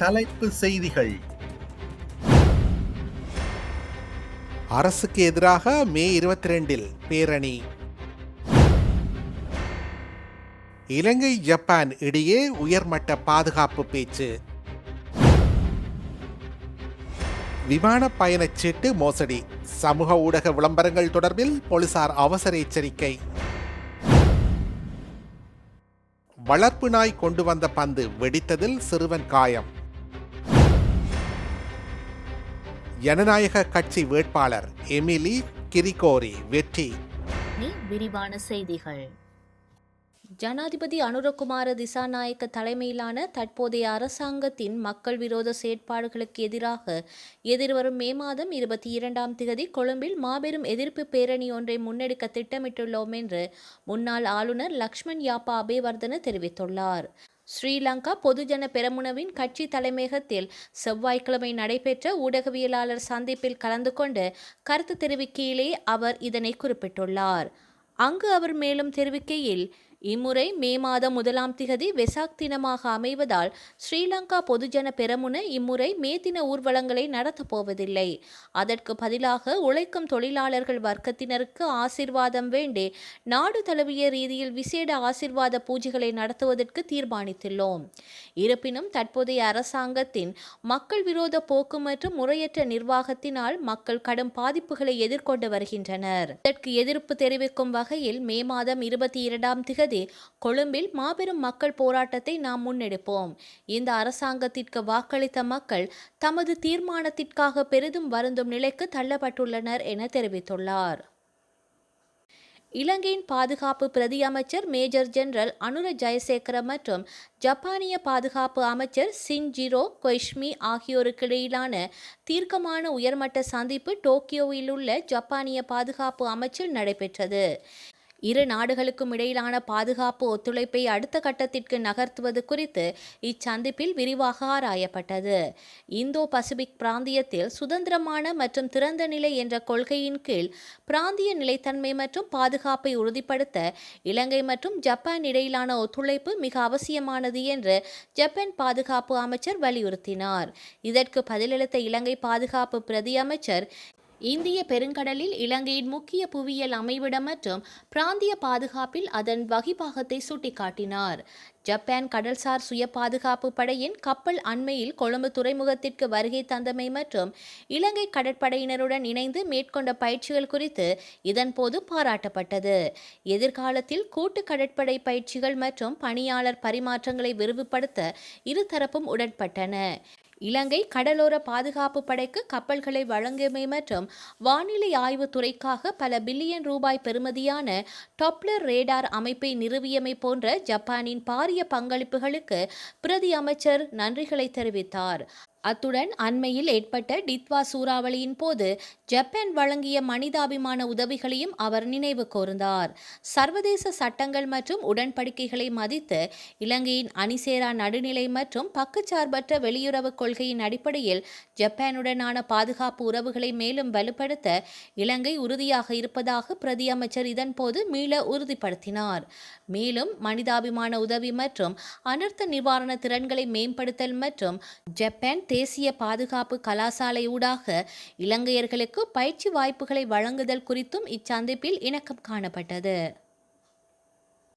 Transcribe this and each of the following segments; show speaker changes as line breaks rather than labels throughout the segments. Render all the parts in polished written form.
தலைப்பு செய்திகள்.
அரசுக்கு எதிராக மே 22 பேரணி. இலங்கை ஜப்பான் இடையே உயர்மட்ட பாதுகாப்பு பேச்சு. விமான பயணச்சீட்டு மோசடி, சமூக ஊடக விளம்பரங்கள் தொடர்பில் போலீசார் அவசர எச்சரிக்கை. வளர்ப்பு நாய் கொண்டு வந்த பந்து வெடித்ததில் சிறுவன் காயம். ஜனநாயக கட்சி வேட்பாளர் எமிலி கிரிகோரி வெற்றி.
விரிவான செய்திகள். ஜனாதிபதி அனுரகுமார திசாநாயக்க தலைமையிலான தற்போதைய அரசாங்கத்தின் மக்கள் விரோத செயற்பாடுகளுக்கு எதிராக எதிர்வரும் மே மாதம் 22 கொழும்பில் மாபெரும் எதிர்ப்பு பேரணி ஒன்றை முன்னெடுக்க திட்டமிட்டுள்ளோம் என்று முன்னாள் ஆளுநர் லக்ஷ்மன் யாப்பா அபேவர்தன தெரிவித்துள்ளார். ஸ்ரீலங்கா பொதுஜன பெரமுனவின் கட்சி தலைமையகத்தில் செவ்வாய்க்கிழமை நடைபெற்ற ஊடகவியலாளர் சந்திப்பில் கலந்து கொண்டு கருத்து தெரிவிக்கையிலே அவர் இதனை குறிப்பிட்டுள்ளார். அங்கு அவர் மேலும் தெரிவிக்கையில், இம்முறை மே மாதம் 1 வெசாக் தினமாக அமைவதால் ஸ்ரீலங்கா பொதுஜன பெரமுன இம்முறை மே தின ஊர்வலங்களை நடத்தப் போவதில்லை. அதற்கு பதிலாக உழைக்கும் தொழிலாளர்கள் வர்க்கத்தினருக்கு ஆசிர்வாதம் வேண்டி நாடு தழுவிய ரீதியில் விசேட ஆசிர்வாத பூஜைகளை நடத்துவதற்கு தீர்மானித்துள்ளோம். இருப்பினும் தற்போதைய அரசாங்கத்தின் மக்கள் விரோத போக்கு மற்றும் முறையற்ற நிர்வாகத்தினால் மக்கள் கடும் பாதிப்புகளை எதிர்கொண்டு வருகின்றனர். இதற்கு எதிர்ப்பு தெரிவிக்கும் வகையில் மே மாதம் 22 கொழும்பில் மாபெரும் மக்கள் போராட்டத்தை நாம் முன்னெடுப்போம். இந்த அரசாங்கத்திற்கு வாக்களித்த மக்கள் தமது தீர்மானத்திற்காக பெரிதும் வருந்தும் நிலைக்கு தள்ளப்பட்டுள்ளனர் என தெரிவித்துள்ளார். இலங்கையின் பாதுகாப்பு பிரதி அமைச்சர் மேஜர் ஜெனரல் அனுர ஜெயசேகர மற்றும் ஜப்பானிய பாதுகாப்பு அமைச்சர் ஷின்ஜிரோ கொய்ஷ்மி ஆகியோருக்கிடையிலான தீர்க்கமான உயர்மட்ட சந்திப்பு டோக்கியோவில் உள்ள ஜப்பானிய பாதுகாப்பு அமைச்சில் நடைபெற்றது. இரு நாடுகளுக்கும் இடையிலான பாதுகாப்பு ஒத்துழைப்பை அடுத்த கட்டத்திற்கு நகர்த்துவது குறித்து இச்சந்திப்பில் விரிவாக ஆராயப்பட்டது. இந்தோ பசிபிக் பிராந்தியத்தில் சுதந்திரமான மற்றும் திறந்த நிலை என்ற கொள்கையின் கீழ் பிராந்திய நிலைத்தன்மை மற்றும் பாதுகாப்பை உறுதிப்படுத்த இலங்கை மற்றும் ஜப்பான் இடையிலான ஒத்துழைப்பு மிக அவசியமானது என்று ஜப்பான் பாதுகாப்பு அமைச்சர் வலியுறுத்தினார். இதற்கு பதிலளித்த இலங்கை பாதுகாப்பு பிரதி அமைச்சர், இந்திய பெருங்கடலில் இலங்கையின் முக்கிய புவியியல் அமைவிடம் மற்றும் பிராந்திய பாதுகாப்பில் அதன் வகிபாகத்தை சுட்டிக்காட்டினார். ஜப்பான் கடல்சார் சுய பாதுகாப்பு படையின் கப்பல் அண்மையில் கொழும்பு துறைமுகத்திற்கு வருகை தந்தமை மற்றும் இலங்கை கடற்படையினருடன் இணைந்து மேற்கொண்ட பயிற்சிகள் குறித்து இதன்போது பாராட்டப்பட்டது. எதிர்காலத்தில் கூட்டு கடற்படை பயிற்சிகள் மற்றும் பணியாளர் பரிமாற்றங்களை விரிவுபடுத்த இருதரப்பும் உடன்பட்டன. இலங்கை கடலோர பாதுகாப்பு படைக்கு கப்பல்களை வழங்கியமை மற்றும் வானிலை ஆய்வு துறைக்காக பல பில்லியன் ரூபாய் பெறுமதியான டாப்ளர் ரேடார் அமைப்பை நிறுவியமை போன்ற ஜப்பானின் பாரிய பங்களிப்புகளுக்கு பிரதி அமைச்சர் நன்றிகளை தெரிவித்தார். அத்துடன் அண்மையில் ஏற்பட்ட டித்வா சூறாவளியின் போது ஜப்பான் வழங்கிய மனிதாபிமான உதவிகளையும் அவர் நினைவு கூர்ந்தார். சர்வதேச சட்டங்கள் மற்றும் உடன்படிக்கைகளை மதித்து இலங்கையின் அணிசேரா நடுநிலை மற்றும் பக்கச்சார்பற்ற வெளியுறவு கொள்கையின் அடிப்படையில் ஜப்பானுடனான பாதுகாப்பு உறவுகளை மேலும் வலுப்படுத்த இலங்கை உறுதியாக இருப்பதாக பிரதி அமைச்சர் இதன்போது மீள உறுதிப்படுத்தினார். மேலும் மனிதாபிமான உதவி மற்றும் அனர்த்த நிவாரண திறன்களை மேம்படுத்தல் மற்றும் ஜப்பான் தேசிய பாதுகாப்பு கலாசாலை ஊடாக இலங்கையர்களுக்கு பயிற்சி வாய்ப்புகளை வழங்குதல் குறித்தும் இச்சந்திப்பில் இணக்கம் காணப்பட்டது.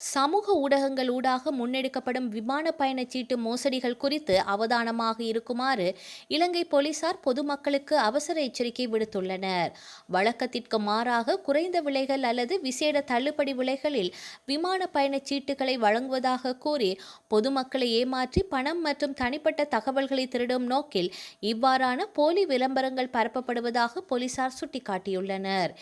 சமூக ஊடகங்கள் ஊடாக முன்னெடுக்கப்படும் விமான பயணச்சீட்டு மோசடிகள் குறித்து அவதானமாக இருக்குமாறு இலங்கை போலீசார் பொதுமக்களுக்கு அவசர எச்சரிக்கை விடுத்துள்ளனர். வழக்கத்திற்கு மாறாக குறைந்த விலைகள் அல்லது விசேட தள்ளுபடி விலைகளில் விமான பயணச்சீட்டுகளை வழங்குவதாக கூறி பொதுமக்களை ஏமாற்றி பணம் மற்றும் தனிப்பட்ட தகவல்களை திருடும் நோக்கில் இவ்வாறான போலி விளம்பரங்கள் பரப்பப்படுவதாக போலீசார் சுட்டிக்காட்டியுள்ளனர்.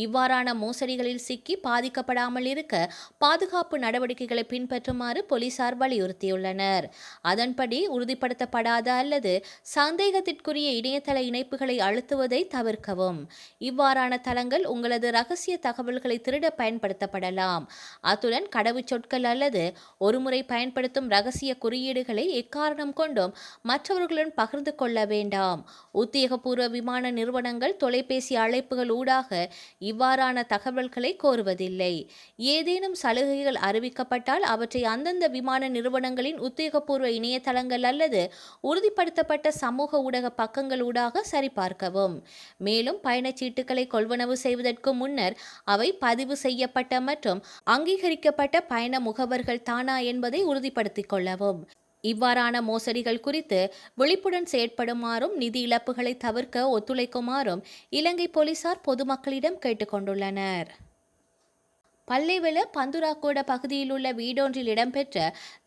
இவ்வாறான மோசடிகளில் சிக்கி பாதிக்கப்படாமல் இருக்க பாதுகாப்பு நடவடிக்கைகளை பின்பற்றுமாறு போலீசார் வலியுறுத்தியுள்ளனர். அதன்படி உறுதிப்படுத்தப்படாத அல்லது சந்தேகத்திற்குரிய இணையதள இணைப்புகளை அழுத்துவதை தவிர்க்கவும். இவ்வாறான தளங்கள் உங்களது இரகசிய தகவல்களை திருட பயன்படுத்தப்படலாம். அத்துடன் கடவுச்சொற்கள் அல்லது ஒருமுறை பயன்படுத்தும் இரகசிய குறியீடுகளை எக்காரணம் கொண்டும் மற்றவர்களுடன் பகிர்ந்து கொள்ள வேண்டாம். உத்தியோகபூர்வ விமான நிறுவனங்கள் தொலைபேசி அழைப்புகள் ஊடாக இவ்வாறான தகவல்களை கோருவதில்லை. ஏதேனும் சலுகைகள் விமானங்கள் அறிவிக்கப்பட்டால் அவற்றை அந்தந்த விமான நிறுவனங்களின் உத்தியோகபூர்வ இணையதளங்கள் அல்லது உறுதிப்படுத்தப்பட்ட சமூக ஊடக பக்கங்களூடாக சரிபார்க்கவும். மேலும் பயணச்சீட்டுகளை கொள்வனவு செய்வதற்கு முன்னர் அவை பதிவு செய்யப்பட்ட மற்றும் அங்கீகரிக்கப்பட்ட பயண முகவர்கள் தானா என்பதை உறுதிப்படுத்திக் கொள்ளவும். இவ்வாறான மோசடிகள் குறித்து விழிப்புடன் செயற்படுமாறும் நிதி இழப்புகளை தவிர்க்க ஒத்துழைக்குமாறும் இலங்கை போலீசார் பொதுமக்களிடம் கேட்டுக்கொண்டுள்ளனர். பல்லேவல பந்துராக்கோட பகுதியில் உள்ள வீடொன்றில் இடம்பெற்ற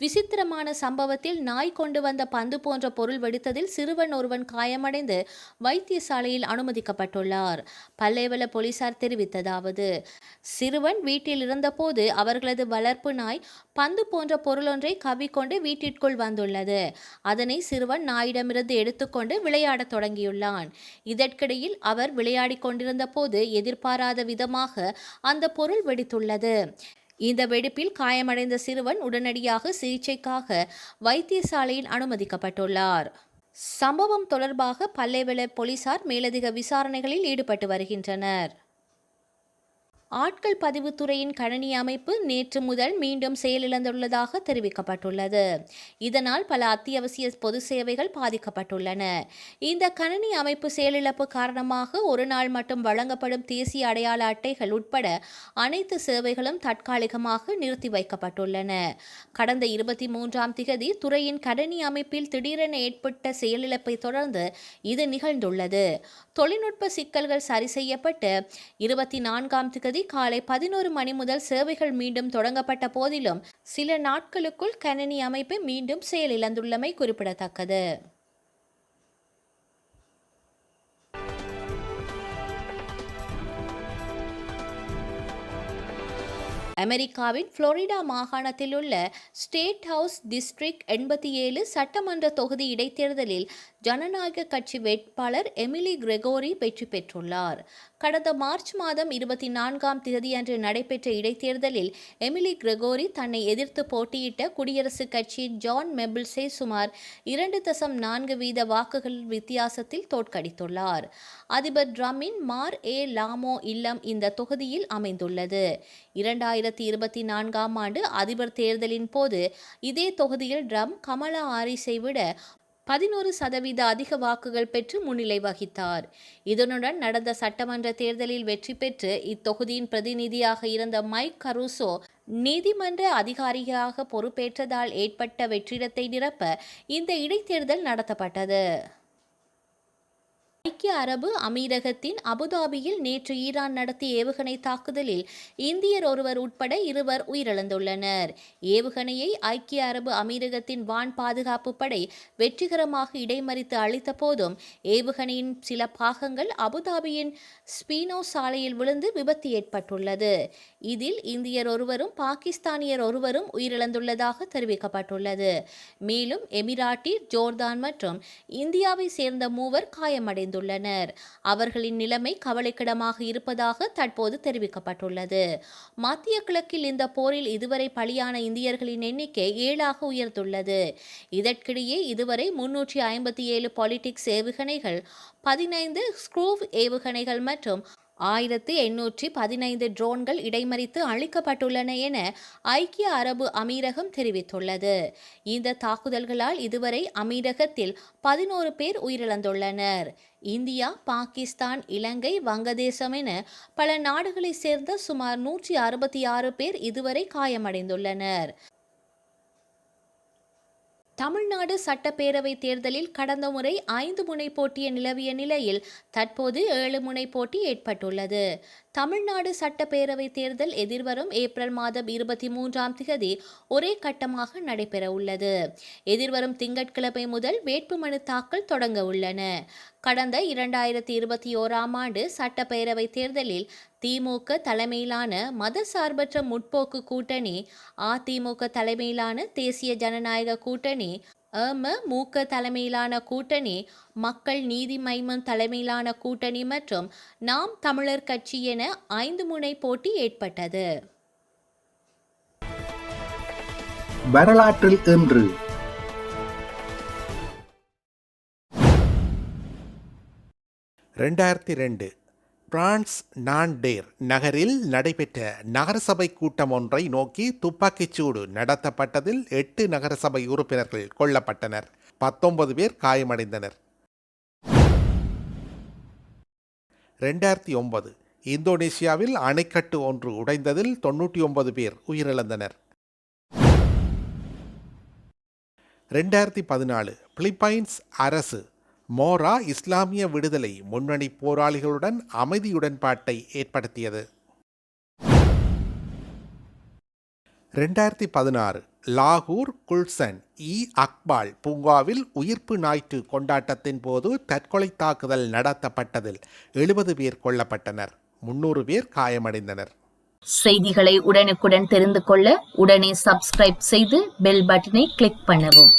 விசித்திரமான சம்பவத்தில் நாய் கொண்டு வந்த பந்து போன்ற பொருள் வெடித்ததில் சிறுவன் ஒருவன் காயமடைந்து வைத்தியசாலையில் அனுமதிக்கப்பட்டுள்ளார். பல்லேவல போலீசார் தெரிவித்ததாவது, சிறுவன் வீட்டில் இருந்தபோது அவர்களது வளர்ப்பு நாய் பந்து போன்ற பொருளொன்றை கவ்விக்கொண்டு வீட்டிற்குள் வந்துள்ளது. அதனை சிறுவன் நாயிடமிருந்து எடுத்துக்கொண்டு விளையாடத் தொடங்கியுள்ளான். இதற்கிடையில் அவர் விளையாடிக் கொண்டிருந்த போது எதிர்பாராத விதமாக அந்த பொருள் வெடித்துள்ளது. இந்த வெடிப்பில் காயமடைந்த சிறுவன் உடனடியாக சிகிச்சைக்காக வைத்தியசாலையில் அனுமதிக்கப்பட்டுள்ளார். சம்பவம் தொடர்பாக பல்லேவல போலீசார் மேலதிக விசாரணைகளில் ஈடுபட்டு வருகின்றனர். ஆட்கள் பதிவுத்துறையின் கணனி அமைப்பு நேற்று முதல் மீண்டும் செயலிழந்துள்ளதாக தெரிவிக்கப்பட்டுள்ளது. இதனால் பல அத்தியாவசிய பொது சேவைகள் பாதிக்கப்பட்டுள்ளன. இந்த கணனி அமைப்பு செயலிழப்பு காரணமாக ஒரு நாள் மட்டும் வழங்கப்படும் தேசிய அடையாள அட்டைகள் உட்பட அனைத்து சேவைகளும் தற்காலிகமாக நிறுத்தி வைக்கப்பட்டுள்ளன. கடந்த 23ஆம் திகதி துறையின் கணனி அமைப்பில் திடீரென ஏற்பட்ட செயலிழப்பை தொடர்ந்து இது நிகழ்ந்துள்ளது. தொழில்நுட்ப சிக்கல்கள் சரி செய்யப்பட்டு 24ஆம் திகதி காலை 11 மணி முதல் சேவைகள் மீண்டும் தொடங்கப்பட்ட போதிலும் சில நாட்களுக்குள் கணினி அமைப்பு மீண்டும் செயலிழந்துள்ளமை குறிப்பிடத்தக்கது. அமெரிக்காவின் புளோரிடா மாகாணத்தில் உள்ள ஸ்டேட் ஹவுஸ் டிஸ்ட்ரிக்ட் 87 சட்டமன்ற தொகுதி இடைத்தேர்தலில் ஜனநாயக கட்சி வேட்பாளர் எமிலி கிரெகோரி வெற்றி பெற்றுள்ளார். கடந்த மார்ச் மாதம் 24ஆம் தேதியன்று நடைபெற்ற இடைத்தேர்தலில் எமிலி கிரெகோரி தன்னை எதிர்த்து போட்டியிட்ட குடியரசுக் கட்சியின் ஜான் மெபிள்ஸை சுமார் 2.4% வாக்குகள் வித்தியாசத்தில் தோற்கடித்துள்ளார். அதிபர் ட்ரம்பின் மார் ஏ லாமோ இல்லம் இந்த தொகுதியில் அமைந்துள்ளது. 2024ஆம் ஆண்டு அதிபர் தேர்தலின் போது இதே தொகுதியில் ட்ரம்ப் கமலா ஹாரிஸை விட 11% அதிக வாக்குகள் பெற்று முன்னிலை வகித்தார். இதனுடன் நடந்த சட்டமன்ற தேர்தலில் வெற்றி பெற்று இத்தொகுதியின் பிரதிநிதியாக இருந்த மைக் கருசோ நீதிமன்ற அதிகாரியாக பொறுப்பேற்றதால் ஏற்பட்ட வெற்றிடத்தை நிரப்ப இந்த இடைத்தேர்தல் நடத்தப்பட்டது. ஐக்கிய அரபு அமீரகத்தின் அபுதாபியில் நேற்று ஈரான் நடத்திய ஏவுகணை தாக்குதலில் இந்தியர் ஒருவர் உட்பட 2 உயிரிழந்துள்ளனர். ஏவுகணையை ஐக்கிய அரபு அமீரகத்தின் வான் பாதுகாப்பு படை வெற்றிகரமாக இடைமறித்து அழித்த போதும் ஏவுகணையின் சில பாகங்கள் அபுதாபியின் ஸ்பீனோ சாலையில் விழுந்து விபத்து ஏற்பட்டுள்ளது. இதில் இந்தியர் ஒருவரும் பாகிஸ்தானியர் ஒருவரும் உயிரிழந்துள்ளதாக தெரிவிக்கப்பட்டுள்ளது. மேலும் எமிராட்டி, ஜோர்தான் மற்றும் இந்தியாவை சேர்ந்த 3 காயமடைந்துள்ளனர். அவர்களின் நிலைமை கவலைக்கிடமாக இருப்பதாக தற்போது தெரிவிக்கப்பட்டுள்ளது. மத்திய கிழக்கில் இந்த போரில் இதுவரை பலியான இந்தியர்களின் எண்ணிக்கை 7 உயர்ந்துள்ளது. இதற்கிடையே இதுவரை 357 பாலிடிக்ஸ் ஏவுகணைகள், 15 ஸ்க்ரூவ் ஏவுகணைகள் மற்றும் 1815 ட்ரோன்கள் இடைமறித்து அழிக்கப்பட்டுள்ளன என ஐக்கிய அரபு அமீரகம் தெரிவித்துள்ளது. இந்த தாக்குதல்களால் இதுவரை அமீரகத்தில் 11 பேர் உயிரிழந்துள்ளனர். இந்தியா, பாகிஸ்தான், இலங்கை, வங்கதேசம் என பல நாடுகளைச் சேர்ந்த சுமார் 166 பேர் இதுவரை காயமடைந்துள்ளனர். தமிழ்நாடு சட்டப்பேரவை தேர்தலில் கடந்த முறை 5 முனை போட்டி நிலவிய நிலையில் தற்போது 7 முனை போட்டி ஏற்பட்டுள்ளது. தமிழ்நாடு சட்டப்பேரவை தேர்தல் எதிர்வரும் ஏப்ரல் மாதம் 23ஆம் திகதி ஒரே கட்டமாக நடைபெற உள்ளது. எதிர்வரும் திங்கட்கிழமை முதல் வேட்புமனு தாக்கல் தொடங்க உள்ளன. கடந்த 2021ஆம் ஆண்டு சட்டப்பேரவை தேர்தலில் திமுக தலைமையிலான மதசார்பற்ற முற்போக்கு கூட்டணி, அதிமுக தலைமையிலான தேசிய ஜனநாயக கூட்டணி, அமமுக தலைமையிலான கூட்டணி, மக்கள் நீதி மய்யம் தலைமையிலான கூட்டணி மற்றும் நாம் தமிழர் கட்சி என 5 முனை போட்டி ஏற்பட்டது.
வரலாற்றில் இன்று
2002 பிரான்ஸ் நான்டேர் நகரில் நடைபெற்ற நகரசபை கூட்டம் ஒன்றை நோக்கி துப்பாக்கிச்சூடு நடத்தப்பட்டதில் 8 நகரசபை உறுப்பினர்கள் கொல்லப்பட்டனர். 19 பேர் காயமடைந்தனர். 2009 இந்தோனேசியாவில் அணைக்கட்டு ஒன்று உடைந்ததில் 99 பேர் உயிரிழந்தனர். 2014 பிலிப்பைன்ஸ் அரசு மோரா இஸ்லாமிய விடுதலை முன்னணி போராளிகளுடன் அமைதி உடன்பாட்டை ஏற்படுத்தியது. 2016 லாகூர் குல்சன் அக்பால் பூங்காவில் உயிர்ப்பு ஞாயிற்று கொண்டாட்டத்தின் போது தற்கொலை தாக்குதல் நடத்தப்பட்டதில் 70 பேர் கொல்லப்பட்டனர். 300 பேர் காயமடைந்தனர்.
செய்திகளை உடனுக்குடன் தெரிந்து கொள்ள உடனே சப்ஸ்கிரைப் செய்து பெல் பட்டனை கிளிக் பண்ணவும்.